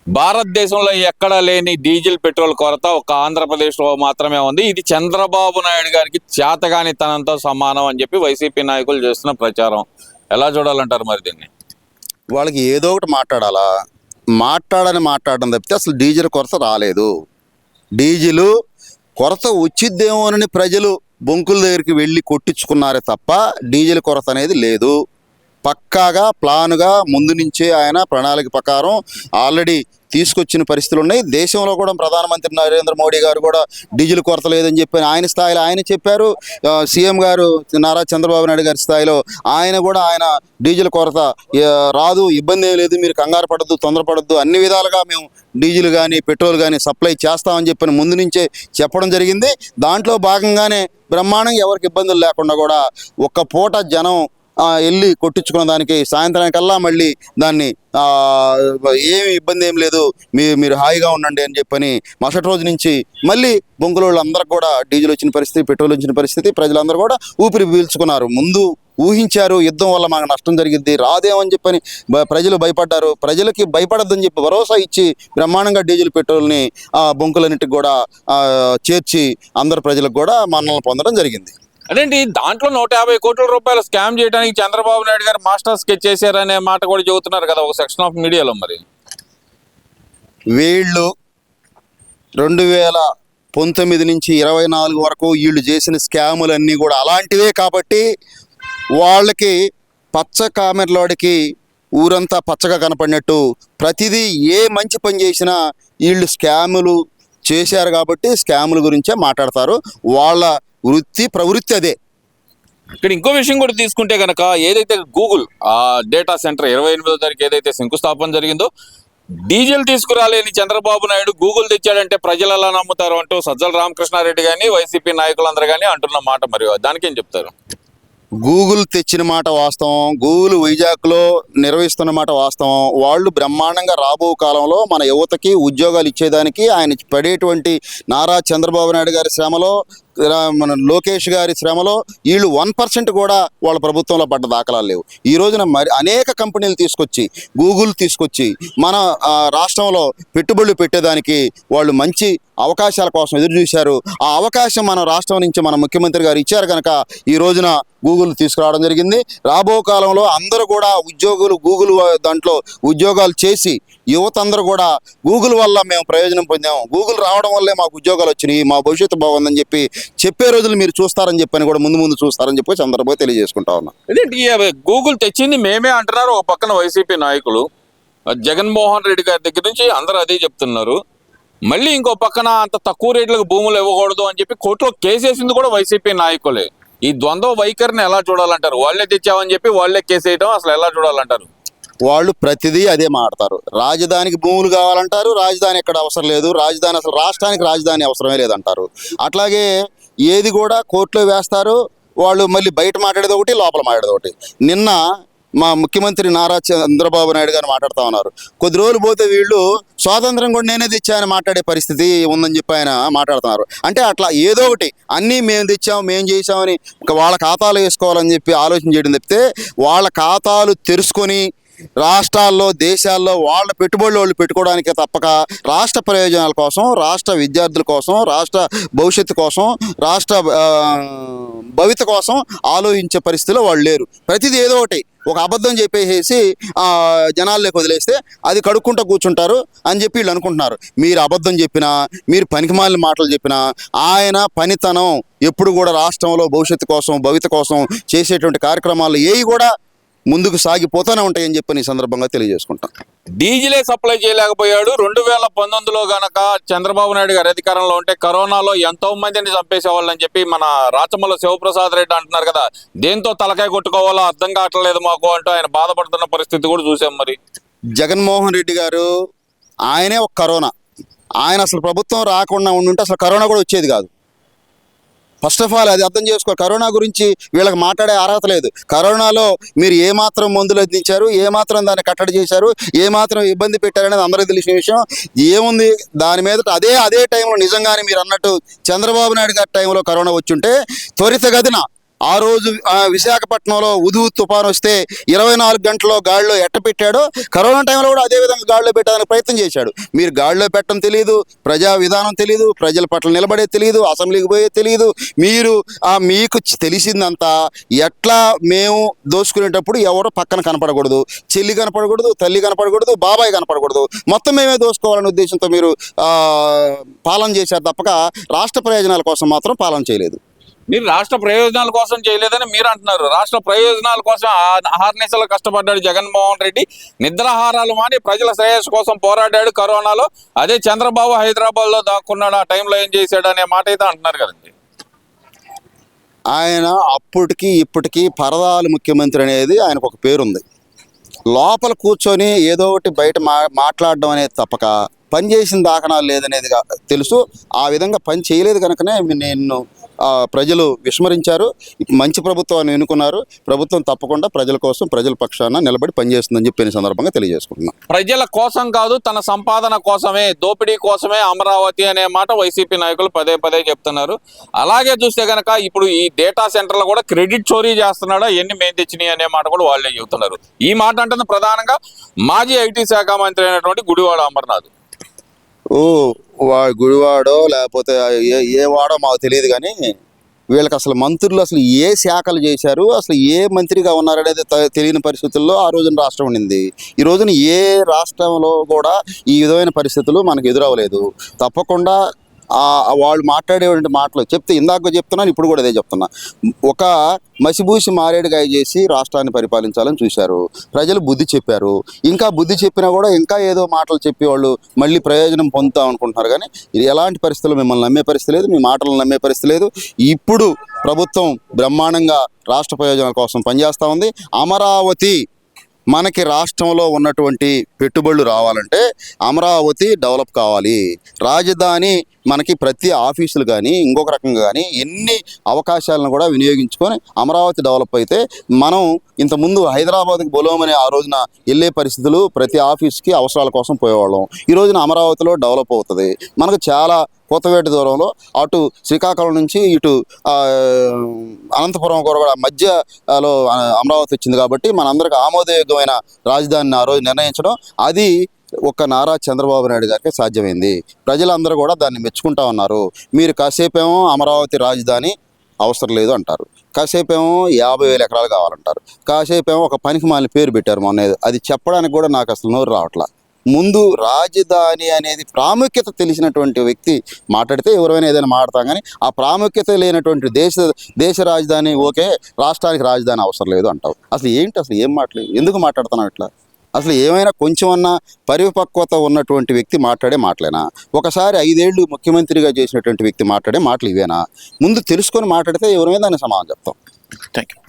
భారతదేశంలో ఎక్కడా లేని డీజిల్ పెట్రోల్ కొరత ఒక ఆంధ్రప్రదేశ్లో మాత్రమే ఉంది. ఇది చంద్రబాబు నాయుడు గారికి చేతగానితనంతో సమానం అని చెప్పి వైసీపీ నాయకులు చేస్తున్న ప్రచారం. ఎలా చూడాలంటారు మరి దీన్ని? వాళ్ళకి ఏదో ఒకటి మాట్లాడాలా, మాట్లాడడం తప్పితే అసలు డీజిల్ కొరత రాలేదు. డీజిల్ కొరత వచ్చిద్దేమోనని ప్రజలు బొంకుల దగ్గరికి వెళ్ళి కొట్టించుకున్నారే తప్ప డీజిల్ కొరత అనేది లేదు. పక్కాగా ప్లానుగా ముందు నుంచే ఆయన ప్రణాళిక ప్రకారం ఆల్రెడీ తీసుకొచ్చిన పరిస్థితులు ఉన్నాయి. దేశంలో కూడా ప్రధానమంత్రి నరేంద్ర మోడీ గారు కూడా డీజిల్ కొరత లేదని చెప్పి ఆయన స్థాయిలో ఆయన చెప్పారు. సీఎం గారు నారా చంద్రబాబు నాయుడు గారి స్థాయిలో ఆయన డీజిల్ కొరత రాదు, ఇబ్బంది ఏం లేదు, మీరు కంగారు పడద్దు, తొందరపడద్దు, అన్ని విధాలుగా మేము డీజిల్ కానీ పెట్రోల్ కానీ సప్లై చేస్తామని చెప్పి ముందు నుంచే చెప్పడం జరిగింది. దాంట్లో భాగంగానే బ్రహ్మాండంగా ఎవరికి ఇబ్బందులు లేకుండా కూడా ఒక్క పూట జనం వెళ్ళి కొట్టించుకున్న దానికి సాయంత్రానికల్లా మళ్ళీ దాన్ని ఏమి ఇబ్బంది ఏం లేదు, మీరు హాయిగా ఉండండి అని చెప్పని మరుసటి రోజు నుంచి మళ్ళీ బొంగులోళ్ళు అందరికి కూడా డీజిల్ వచ్చిన పరిస్థితి, పెట్రోల్ వచ్చిన పరిస్థితి, ప్రజలందరూ కూడా ఊపిరి పీల్చుకున్నారు. ముందు ఊహించారు యుద్ధం వల్ల మాకు నష్టం జరిగింది, రాదేమని చెప్పని ప్రజలు భయపడ్డారు. ప్రజలకి భయపడద్దని చెప్పి భరోసా ఇచ్చి బ్రహ్మాండంగా డీజిల్ పెట్రోల్ని బొంకులన్నిటికి కూడా చేర్చి అందరు ప్రజలకు కూడా మన్ననలు పొందడం జరిగింది. అదేంటి దాంట్లో 150 కోట్ల రూపాయలు స్కామ్ చేయడానికి చంద్రబాబు నాయుడు గారు మాస్టర్ స్కెచ్ చేశారనే మాట కూడా చెబుతున్నారు కదా ఒక సెక్షన్ ఆఫ్ మీడియాలో. మరి వీళ్ళు 2019 నుంచి 24 వరకు వీళ్ళు చేసిన స్కాములన్నీ కూడా అలాంటివే కాబట్టి వాళ్ళకి పచ్చ కామెర్లోడికి ఊరంతా పచ్చగా కనపడినట్టు ప్రతిదీ ఏ మంచి పని చేసినా వీళ్ళు స్కాములు చేశారు కాబట్టి స్కాముల గురించే మాట్లాడతారు. వాళ్ళ ప్రవృత్తి అదే. ఇక్కడ ఇంకో విషయం కూడా తీసుకుంటే కనుక ఏదైతే గూగుల్ డేటా సెంటర్ 28వ తారీఖు ఏదైతే శంకుస్థాపన జరిగిందో, డీజిల్ తీసుకురాలేని చంద్రబాబు నాయుడు గూగుల్ తెచ్చాడంటే ప్రజలు ఎలా నమ్ముతారు అంటూ సజ్జల రామకృష్ణారెడ్డి కానీ వైసీపీ నాయకులందరూ కానీ అంటున్న మాట. మరి దానికేం చెప్తారు? గూగుల్ తెచ్చిన మాట వాస్తవం, గూగుల్ వైజాగ్లో నిర్వహిస్తున్న మాట వాస్తవం. వాళ్ళు బ్రహ్మాండంగా రాబో కాలంలో మన యువతకి ఉద్యోగాలు ఇచ్చేదానికి ఆయన పడేటువంటి నారా చంద్రబాబు నాయుడు గారి శ్రమలో, మన లోకేష్ గారి శ్రమలో వీళ్ళు 1% కూడా వాళ్ళ ప్రభుత్వంలో పడ్డ దాఖలాలు లేవు. ఈ రోజున మరి అనేక కంపెనీలు తీసుకొచ్చి గూగుల్ తీసుకొచ్చి మన రాష్ట్రంలో పెట్టుబడులు పెట్టేదానికి వాళ్ళు మంచి అవకాశాల కోసం ఎదురు చూశారు. ఆ అవకాశం మన రాష్ట్రం నుంచి మన ముఖ్యమంత్రి గారు ఇచ్చారు కనుక ఈ రోజున గూగుల్ తీసుకురావడం జరిగింది. రాబో కాలంలో అందరూ కూడా గూగుల్ దాంట్లో ఉద్యోగాలు చేసి యువత అందరూ కూడా గూగుల్ వల్ల మేము ప్రయోజనం పొందాము, గూగుల్ రావడం వల్లే మాకు ఉద్యోగాలు వచ్చినాయి, మా భవిష్యత్తు బాగుందని చెప్పే రోజులు మీరు చూస్తారని చెప్పని కూడా ముందు చూస్తారని చెప్పి చంద్రబాబు తెలియజేసుకుంటా ఉన్నాం. ఇదేంటి గూగుల్ తెచ్చింది మేమే అంటున్నారు ఒక పక్కన వైసీపీ నాయకులు, జగన్మోహన్ రెడ్డి గారి దగ్గర నుంచి అందరూ అదే చెప్తున్నారు. మళ్ళీ ఇంకో పక్కన అంత తక్కువ రేట్లకు భూములు ఇవ్వకూడదు అని చెప్పి కోర్టులో కేసేసింది కూడా వైసీపీ నాయకులే. ఈ ద్వంద్వ వైఖరిని ఎలా చూడాలంటారు? వాళ్ళే తెచ్చామని చెప్పి వాళ్ళే కేసేయడం అసలు ఎలా చూడాలంటారు? వాళ్ళు ప్రతిదీ అదే మాట్లాడతారు. రాజధానికి భూములు కావాలంటారు, రాజధాని ఎక్కడ అవసరం లేదు, రాజధాని అసలు రాష్ట్రానికి రాజధాని అవసరమే లేదంటారు. అట్లాగే ఏది కూడా కోర్టులో వేస్తారు. వాళ్ళు మళ్ళీ బయట మాట్లాడేది ఒకటి, లోపల మాట్లాడేది ఒకటి. నిన్న మా ముఖ్యమంత్రి నారా చంద్రబాబు నాయుడు గారు మాట్లాడుతూ ఉన్నారు. కొద్ది రోజులు పోతే వీళ్ళు స్వాతంత్రం కూడా నేనే తెచ్చాయని మాట్లాడే పరిస్థితి ఉందని చెప్పి ఆయన మాట్లాడుతున్నారు. అంటే అట్లా ఏదో ఒకటి అన్నీ మేము తెచ్చాము, మేము చేసామని వాళ్ళ ఖాతాలు వేసుకోవాలని చెప్పి ఆలోచన చేయడం తప్పితే వాళ్ళ ఖాతాలు తెరుచుకొని రాష్ట్రాల్లో దేశాల్లో వాళ్ళ పెట్టుబడులు వాళ్ళు పెట్టుకోవడానికే తప్పక రాష్ట్ర ప్రయోజనాల కోసం, రాష్ట్ర విద్యార్థుల కోసం, రాష్ట్ర భవిష్యత్తు కోసం, రాష్ట్ర భవిత కోసం ఆలోచించే పరిస్థితిలో వాళ్ళు లేరు. ప్రతిదీ ఏదో ఒకటి ఒక అబద్ధం చెప్పేసి జనాల్లోకి వదిలేస్తే అది కడుక్కుంటూ కూర్చుంటారు అని చెప్పి వీళ్ళు అనుకుంటున్నారు. మీరు అబద్ధం చెప్పినా, మీరు పనికిమాలిన మాటలు చెప్పినా ఆయన పనితనం ఎప్పుడు కూడా రాష్ట్రంలో భవిష్యత్తు కోసం, భవిత కోసం చేసేటువంటి కార్యక్రమాలు ఏవి కూడా ముందుకు సాగిపోతూనే ఉంటాయని చెప్పి ఈ సందర్భంగా తెలియజేసుకుంటాం. డీజిలే సప్లై చేయలేకపోయాడు. 2019లో గనక చంద్రబాబు నాయుడు గారు అధికారంలో ఉంటే కరోనాలో ఎంతో మందిని చంపేసేవాళ్ళని చెప్పి మన రాచమల్ల శివప్రసాద్ రెడ్డి అంటున్నారు కదా. దేంతో తలకాయ కొట్టుకోవాలో అర్థం కావట్లేదు మాకు అంటూ ఆయన బాధపడుతున్న పరిస్థితి కూడా చూసాం. మరి జగన్మోహన్ రెడ్డి గారు ఆయనే ఒక కరోనా. ఆయన అసలు ప్రభుత్వం రాకుండా ఉండుంటే అసలు కరోనా కూడా వచ్చేది కాదు. ఫస్ట్ ఆఫ్ ఆల్ అది అర్థం చేసుకో. కరోనా గురించి వీళ్ళకి మాట్లాడే అర్హత లేదు. కరోనాలో మీరు ఏమాత్రం మందులు అందించారు, ఏమాత్రం దాన్ని కట్టడి చేశారు, ఏమాత్రం ఇబ్బంది పెట్టారనేది అందరికీ తెలిసిన విషయం. ఏముంది దాని మీద అదే టైంలో నిజంగానే మీరు అన్నట్టు చంద్రబాబు నాయుడు గారి టైంలో కరోనా వచ్చుంటే త్వరితగతిన ఆ రోజు విశాఖపట్నంలో ఉదువు తుఫాను వస్తే 24 గంటల్లో గాడిలో ఎట్టపెట్టాడో కరోనా టైంలో కూడా అదే విధంగా గాడిలో పెట్టడానికి ప్రయత్నం చేశాడు. మీరు గాడిలో పెట్టడం తెలియదు, ప్రజా విధానం తెలియదు, ప్రజల పట్ల నిలబడే తెలియదు, అసెంబ్లీకి పోయే తెలియదు. మీరు మీకు తెలిసిందంతా ఎట్లా మేము దోసుకునేటప్పుడు ఎవరో పక్కన కనపడకూడదు, చెల్లి కనపడకూడదు, తల్లి కనపడకూడదు, బాబాయ్ కనపడకూడదు, మొత్తం మేమే దోసుకోవాలనే ఉద్దేశంతో మీరు పాలన చేశారు తప్పక రాష్ట్ర ప్రయోజనాల కోసం మాత్రం పాలన చేయలేదు. మీరు రాష్ట్ర ప్రయోజనాల కోసం చేయలేదని మీరు అంటున్నారు. రాష్ట్ర ప్రయోజనాల కోసం అహర్నిశలు కష్టపడ్డాడు జగన్మోహన్ రెడ్డి. నిద్రాహారాలు మాని ప్రజల శ్రేయస్సు కోసం పోరాడాడు కరోనాలో. అదే చంద్రబాబు హైదరాబాద్లో దాక్కున్నాడు, ఆ టైంలో ఏం చేశాడు అనే మాట అయితే అంటున్నారు కదండి. ఆయన అప్పటికి ఇప్పటికీ పరదాలు ముఖ్యమంత్రి అనేది ఆయనకు ఒక పేరుంది. లోపల కూర్చొని ఏదో ఒకటి బయట మాట్లాడడం అనేది తప్పక పని చేసిన దాఖనాలు లేదనేది తెలుసు. ఆ విధంగా పని చేయలేదు కనుకనే నేను ప్రజలు విస్మరించారు. మంచి ప్రభుత్వాన్ని ఎన్నుకున్నారు. ప్రభుత్వం తప్పకుండా ప్రజల కోసం, ప్రజల పక్షాన నిలబడి పనిచేస్తుందని చెప్పిన సందర్భంగా తెలియజేసుకుంటున్నాం. ప్రజల కోసం కాదు, తన సంపాదన కోసమే, దోపిడీ కోసమే అమరావతి అనే మాట వైసీపీ నాయకులు పదే పదే చెప్తున్నారు. అలాగే చూస్తే కనుక ఇప్పుడు ఈ డేటా సెంటర్లు కూడా క్రెడిట్ చోరీ చేస్తున్నాడా, ఎన్ని మేము తెచ్చినాయి అనే మాట కూడా వాళ్ళే చెబుతున్నారు. ఈ మాట అంటే ప్రధానంగా మాజీ ఐటీ శాఖ మంత్రి అయినటువంటి గుడివాడ అమర్నాథ్. గుడివాడో లేకపోతే ఏ వాడో మాకు తెలియదు, కానీ వీళ్ళకి అసలు మంత్రులు అసలు ఏ శాఖలు చేశారు, అసలు ఏ మంత్రిగా ఉన్నారనేది తెలియని పరిస్థితుల్లో ఆ రోజున రాష్ట్రం ఉండింది. ఈ రోజున ఏ రాష్ట్రంలో కూడా ఈ విధమైన పరిస్థితులు మనకు ఎదురవ్వలేదు. తప్పకుండా వాళ్ళు మాట్లాడేటువంటి మాటలు ఇందాక చెప్తున్నాను, ఇప్పుడు కూడా అదే చెప్తున్నా. ఒక మసిబూసి మారేడుగాయ చేసి రాష్ట్రాన్ని పరిపాలించాలని చూశారు. ప్రజలు బుద్ధి చెప్పారు. ఇంకా బుద్ధి చెప్పినా కూడా ఇంకా ఏదో మాటలు చెప్పి వాళ్ళు మళ్ళీ ప్రయోజనం పొందుతాం అనుకుంటున్నారు. కానీ ఇది ఎలాంటి పరిస్థితుల్లో మిమ్మల్ని నమ్మే పరిస్థితి లేదు, మీ మాటలను నమ్మే పరిస్థితి లేదు. ఇప్పుడు ప్రభుత్వం బ్రహ్మాండంగా రాష్ట్ర ప్రయోజనాల కోసం పనిచేస్తూ ఉంది. అమరావతి మనకి రాష్ట్రంలో ఉన్నటువంటి పెట్టుబడులు రావాలంటే అమరావతి డెవలప్ కావాలి. రాజధాని మనకి ప్రతి ఆఫీసులు కానీ ఇంకొక రకంగా కానీ ఎన్ని అవకాశాలను కూడా వినియోగించుకొని అమరావతి డెవలప్ అయితే మనం ఇంతకుముందు హైదరాబాద్కి బొలోమని ఆ రోజున వెళ్ళే పరిస్థితులు ప్రతి ఆఫీస్కి అవసరాల కోసం పోయేవాళ్ళం. ఈ రోజున అమరావతిలో డెవలప్ అవుతుంది. మనకు చాలా కొత్తవేట దూరంలో అటు శ్రీకాకుళం నుంచి ఇటు అనంతపురం కూడా మధ్యలో అమరావతి వచ్చింది. కాబట్టి మనందరికి ఆమోదయోగ్యమైన రాజధానిని ఆ రోజు నిర్ణయించడం అది ఒక్క నారా చంద్రబాబు నాయుడు గారికి సాధ్యమైంది. ప్రజలందరూ కూడా దాన్ని మెచ్చుకుంటా ఉన్నారు. మీరు కాసేపేమో అమరావతి రాజధాని అవసరం లేదు అంటారు, కాసేపేమో 50,000 ఎకరాలు కావాలంటారు, కాసేపేమో ఒక పనికి మాలిన పేరు పెట్టారు మొన్న. అది చెప్పడానికి కూడా నాకు అసలు నోరు రావట్లా. ముందు రాజధాని అనేది ప్రాముఖ్యత తెలిసినటువంటి వ్యక్తి మాట్లాడితే ఎవరైనా ఏదైనా మాట్లాడతాం, కానీ ఆ ప్రాముఖ్యత లేనటువంటి దేశ రాజధాని ఓకే, రాష్ట్రానికి రాజధాని అవసరం లేదు అంటావు. అసలు ఏంటి, అసలు ఏం మాట్లాడు, ఎందుకు మాట్లాడుతున్నావు ఇట్లా? అసలు ఏమైనా కొంచెమన్నా పరిపక్వత ఉన్నటువంటి వ్యక్తి మాట్లాడే మాటలేనా? ఒకసారి 5 ఏళ్ళు ముఖ్యమంత్రిగా చేసినటువంటి వ్యక్తి మాట్లాడే మాటలు ఇవేనా? ముందు తెలుసుకొని మాట్లాడితే ఎవరైనా దాన్ని సమాధానం చెప్తాం. Thank you.